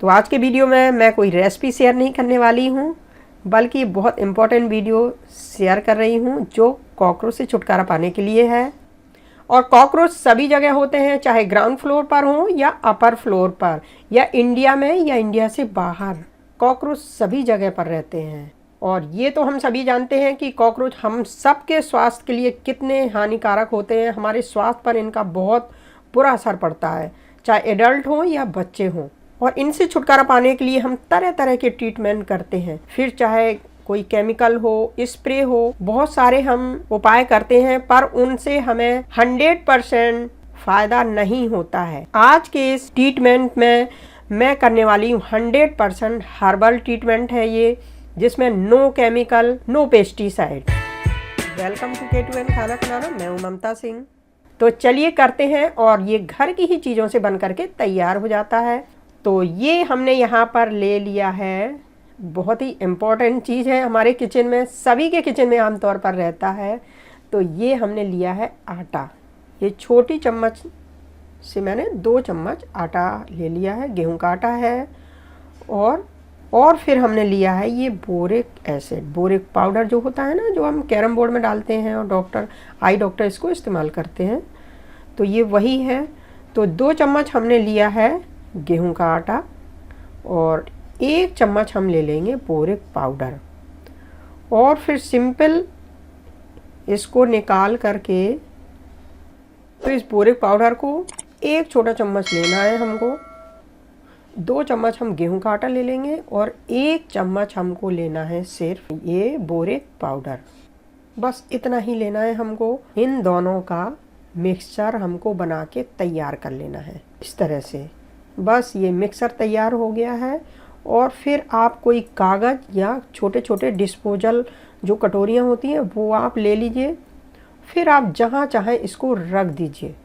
तो आज के वीडियो में मैं कोई रेसिपी शेयर नहीं करने वाली हूँ, बल्कि बहुत इम्पोर्टेंट वीडियो शेयर कर रही हूँ जो कॉकरोच से छुटकारा पाने के लिए है। और कॉकरोच सभी जगह होते हैं, चाहे ग्राउंड फ्लोर पर हो या अपर फ्लोर पर, या इंडिया में या इंडिया से बाहर। कॉकरोच सभी जगह पर रहते हैं। और ये तो हम सभी जानते हैं कि कॉकरोच हम सबके स्वास्थ्य के लिए कितने हानिकारक होते हैं। हमारे स्वास्थ्य पर इनका बहुत बुरा असर पड़ता है, चाहे एडल्ट हो या बच्चे हों। और इनसे छुटकारा पाने के लिए हम तरह तरह के ट्रीटमेंट करते हैं, फिर चाहे कोई केमिकल हो, स्प्रे हो, बहुत सारे हम उपाय करते हैं, पर उनसे हमें 100% फ़ायदा नहीं होता है। आज के इस ट्रीटमेंट में मैं करने वाली हूँ 100% हर्बल ट्रीटमेंट है ये, जिसमें no chemical, no pesticide. Welcome to K2N खाना बनाना, मैं हूँ ममता सिंह। तो चलिए करते हैं, और ये घर की ही चीज़ों से बन करके तैयार हो जाता है। तो ये हमने यहाँ पर ले लिया है, बहुत ही इम्पोर्टेंट चीज़ है हमारे किचन में, सभी के किचन में आमतौर पर रहता है। तो ये हमने लिया है आटा। ये छोटी चम्मच से मैंने 2 चम्मच आटा ले लिया है, गेहूं का आटा है। और फिर हमने लिया है ये बोरिक एसिड, बोरिक पाउडर जो होता है ना, जो हम कैरम बोर्ड में डालते हैं और आई डॉक्टर इसको इस्तेमाल करते हैं। तो ये वही है। तो 2 चम्मच हमने लिया है गेहूं का आटा, और 1 चम्मच हम ले लेंगे बोरिक पाउडर। और फिर सिंपल इसको निकाल करके, तो इस बोरिक पाउडर को 1 छोटा चम्मच लेना है हमको। 2 चम्मच हम गेहूं का आटा ले लेंगे, और 1 चम्मच हमको लेना है सिर्फ ये बोरिक पाउडर। बस इतना ही लेना है हमको। इन दोनों का मिक्सचर हमको बना के तैयार कर लेना है इस तरह से। बस ये मिक्सर तैयार हो गया है। और फिर आप कोई कागज़ या छोटे छोटे डिस्पोजल जो कटोरियाँ होती हैं वो आप ले लीजिए। फिर आप जहाँ चाहें इसको रख दीजिए।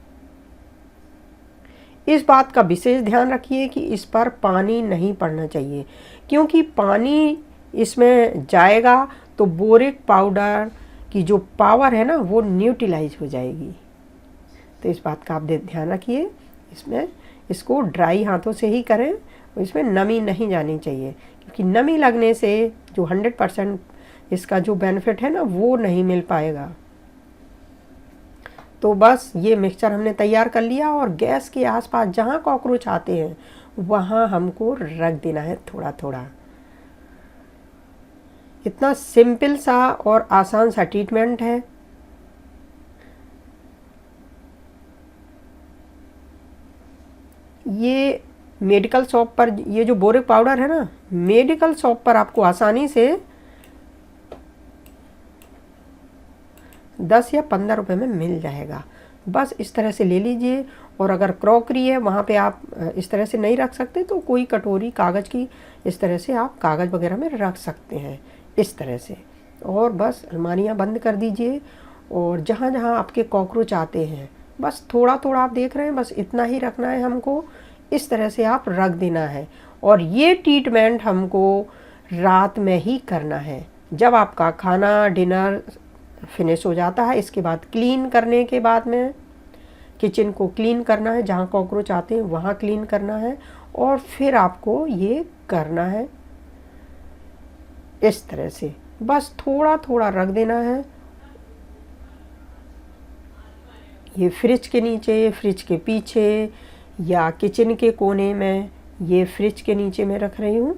इस बात का विशेष ध्यान रखिए कि इस पर पानी नहीं पड़ना चाहिए, क्योंकि पानी इसमें जाएगा तो बोरिक पाउडर की जो पावर है ना वो न्यूट्रलाइज हो जाएगी। तो इस बात का आप ध्यान रखिए। इसको ड्राई हाथों से ही करें, इसमें नमी नहीं जानी चाहिए, क्योंकि नमी लगने से जो 100% इसका जो बेनिफिट है ना वो नहीं मिल पाएगा। तो बस ये मिक्सचर हमने तैयार कर लिया, और गैस के आसपास जहाँ कॉकरोच आते हैं वहाँ हमको रख देना है थोड़ा थोड़ा। इतना सिंपल सा और आसान सा ट्रीटमेंट है। ये मेडिकल शॉप पर, ये जो बोरिक पाउडर है ना, मेडिकल शॉप पर आपको आसानी से 10 या 15 रुपए में मिल जाएगा। बस इस तरह से ले लीजिए। और अगर क्रॉकरी है वहाँ पे आप इस तरह से नहीं रख सकते, तो कोई कटोरी कागज़ की इस तरह से आप कागज़ वगैरह में रख सकते हैं इस तरह से। और बस अलमारियाँ बंद कर दीजिए, और जहाँ जहाँ आपके कॉकरोच आते हैं बस थोड़ा थोड़ा आप देख रहे हैं, बस इतना ही रखना है हमको। इस तरह से आप रख देना है। और ये ट्रीटमेंट हमको रात में ही करना है, जब आपका खाना डिनर फिनिश हो जाता है। इसके बाद क्लीन करने के बाद में किचन को क्लीन करना है, जहाँ कॉकरोच आते हैं वहाँ क्लीन करना है। और फिर आपको ये करना है इस तरह से, बस थोड़ा थोड़ा रख देना है। ये फ्रिज के नीचे, फ्रिज के पीछे, या किचन के कोने में, ये फ्रिज के नीचे मैं रख रही हूँ।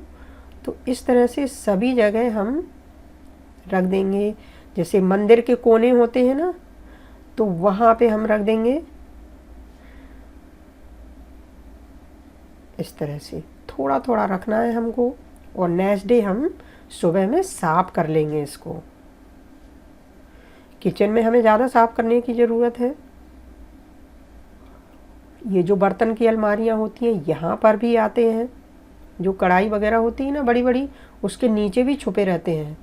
तो इस तरह से सभी जगह हम रख देंगे। जैसे मंदिर के कोने होते हैं ना, तो वहाँ पे हम रख देंगे इस तरह से। थोड़ा थोड़ा रखना है हमको, और नेक्स्ट डे हम सुबह में साफ कर लेंगे इसको। किचन में हमें ज़्यादा साफ करने की ज़रूरत है। ये जो बर्तन की अलमारियाँ होती हैं यहाँ पर भी आते हैं, जो कढ़ाई वगैरह होती है ना बड़ी बड़ी, उसके नीचे भी छुपे रहते हैं।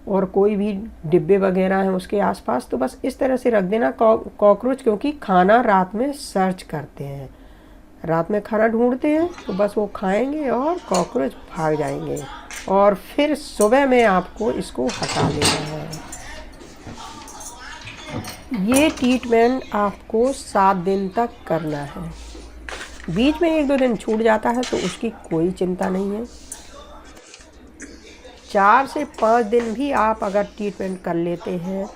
और कोई भी डिब्बे वगैरह हैं उसके आसपास, तो बस इस तरह से रख देना। कॉकरोच क्योंकि खाना रात में सर्च करते हैं, रात में खाना ढूंढते हैं, तो बस वो खाएंगे और कॉकरोच भाग जाएंगे। और फिर सुबह में आपको इसको हटा लेना है। ये ट्रीटमेंट आपको 7 दिन तक करना है। बीच में 1-2 दिन छूट जाता है तो उसकी कोई चिंता नहीं है। 4 से 5 दिन भी आप अगर ट्रीटमेंट कर लेते हैं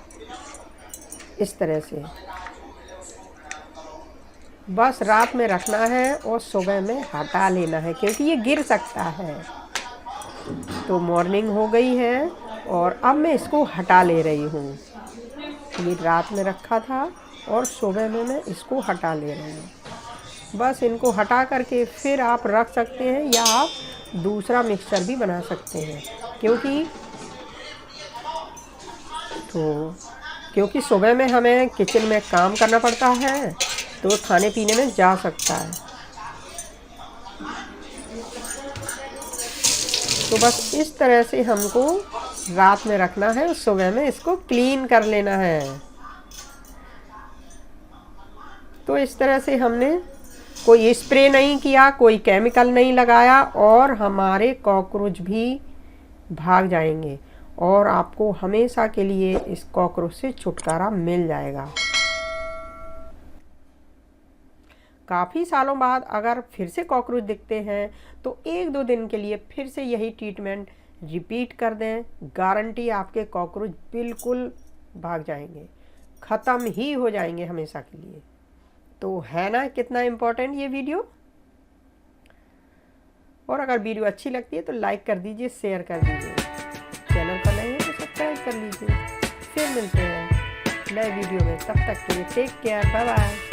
इस तरह से, बस रात में रखना है और सुबह में हटा लेना है, क्योंकि ये गिर सकता है। तो मॉर्निंग हो गई है और अब मैं इसको हटा ले रही हूँ। ये रात में रखा था और सुबह में मैं इसको हटा ले रही हूँ। बस इनको हटा करके फिर आप रख सकते हैं या आप दूसरा मिक्सचर भी बना सकते हैं, क्योंकि सुबह में हमें किचन में काम करना पड़ता है तो खाने पीने में जा सकता है। तो बस इस तरह से हमको रात में रखना है और सुबह में इसको क्लीन कर लेना है। तो इस तरह से हमने कोई स्प्रे नहीं किया, कोई केमिकल नहीं लगाया और हमारे कॉकरोच भी भाग जाएंगे और आपको हमेशा के लिए इस कॉकरोच से छुटकारा मिल जाएगा। काफ़ी सालों बाद अगर फिर से कॉकरोच दिखते हैं तो 1-2 दिन के लिए फिर से यही ट्रीटमेंट रिपीट कर दें। गारंटी आपके कॉकरोच बिल्कुल भाग जाएंगे, ख़त्म ही हो जाएंगे हमेशा के लिए। तो है ना कितना इम्पोर्टेंट ये वीडियो। और अगर वीडियो अच्छी लगती है तो लाइक कर दीजिए, शेयर कर दीजिए, चैनल पर नए हैं तो सब्सक्राइब कर लीजिए। फिर मिलते हैं नए वीडियो में, तब तक के लिए टेक केयर, बाय बाय।